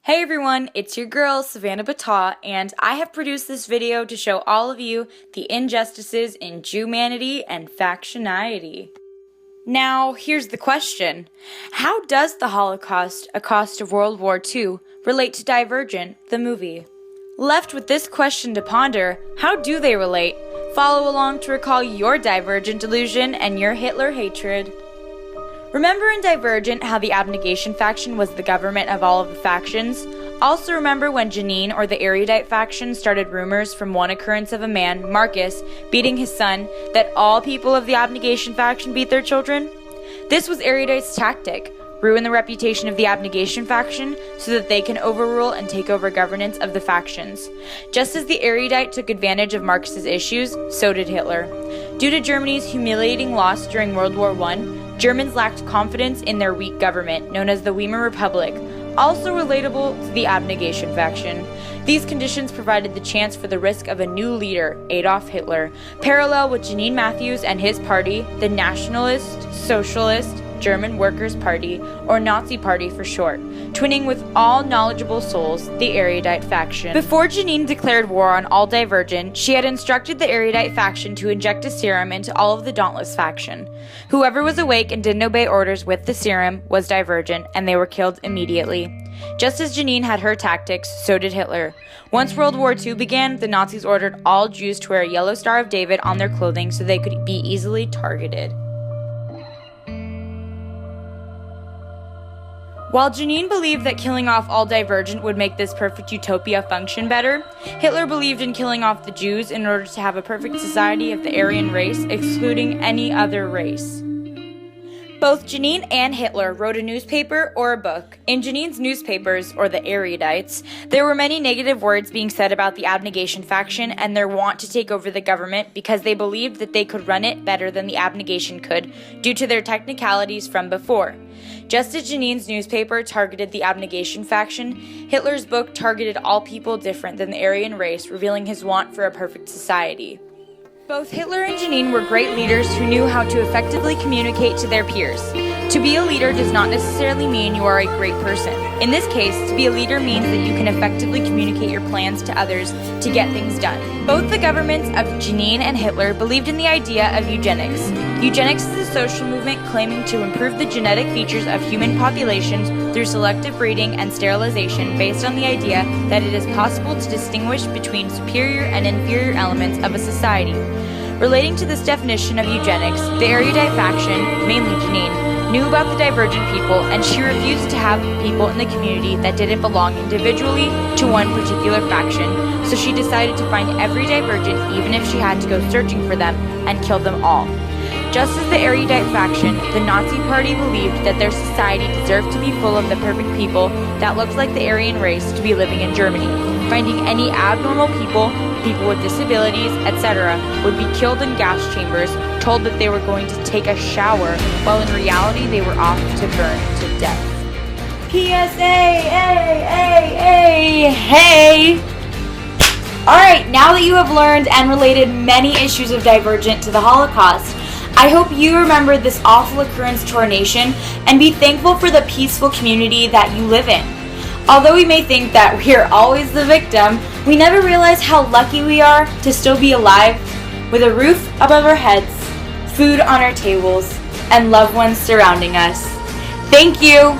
Hey everyone, it's your girl, Savana Battah, and I have produced this video to show all of you the injustices in Jewmanity and factionality. Now, here's the question. How does the Holocaust, a cost of World War II, relate to Divergent, the movie? Left with this question to ponder, how do they relate? Follow along to recall your Divergent delusion and your Hitler hatred. Remember in Divergent how the Abnegation faction was the government of all of the factions? Also remember when Jeanine or the Erudite faction started rumors from one occurrence of a man, Marcus, beating his son, that all people of the Abnegation faction beat their children? This was Erudite's tactic, ruin the reputation of the Abnegation faction so that they can overrule and take over governance of the factions. Just as the Erudite took advantage of Marcus's issues, so did Hitler. Due to Germany's humiliating loss during World War I, Germans lacked confidence in their weak government, known as the Weimar Republic, also relatable to the Abnegation faction. These conditions provided the chance for the risk of a new leader, Adolf Hitler, parallel with Jeanine Matthews and his party, the Nationalist, Socialist, German Workers' Party, or Nazi Party for short, twinning with all knowledgeable souls, the Erudite faction. Before Jeanine declared war on all Divergent, she had instructed the Erudite faction to inject a serum into all of the Dauntless faction. Whoever was awake and didn't obey orders with the serum was Divergent, and they were killed immediately. Just as Jeanine had her tactics, so did Hitler. Once World War II began, the Nazis ordered all Jews to wear a yellow Star of David on their clothing so they could be easily targeted. While Jeanine believed that killing off all Divergent would make this perfect utopia function better, Hitler believed in killing off the Jews in order to have a perfect society of the Aryan race, excluding any other race. Both Jeanine and Hitler wrote a newspaper or a book. In Jeanine's newspapers, or the Erudites, there were many negative words being said about the Abnegation faction and their want to take over the government because they believed that they could run it better than the Abnegation could due to their technicalities from before. Just as Jeanine's newspaper targeted the Abnegation faction, Hitler's book targeted all people different than the Aryan race, revealing his want for a perfect society. Both Hitler and Jeanine were great leaders who knew how to effectively communicate to their peers. To be a leader does not necessarily mean you are a great person. In this case, to be a leader means that you can effectively communicate your plans to others to get things done. Both the governments of Jeanine and Hitler believed in the idea of eugenics. Eugenics is a social movement claiming to improve the genetic features of human populations through selective breeding and sterilization based on the idea that it is possible to distinguish between superior and inferior elements of a society. Relating to this definition of eugenics, the Erudite faction, mainly Jeanine, knew about the Divergent people, and she refused to have people in the community that didn't belong individually to one particular faction, so she decided to find every Divergent even if she had to go searching for them and kill them all. Just as the Erudite faction, the Nazi Party believed that their society deserved to be full of the perfect people that looked like the Aryan race to be living in Germany. Finding any abnormal people, people with disabilities, etc., would be killed in gas chambers, told that they were going to take a shower, while in reality they were off to burn to death. PSA, hey! Alright, now that you have learned and related many issues of Divergent to the Holocaust, I hope you remember this awful occurrence to our nation and be thankful for the peaceful community that you live in. Although we may think that we are always the victim, we never realize how lucky we are to still be alive, with a roof above our heads, food on our tables, and loved ones surrounding us. Thank you!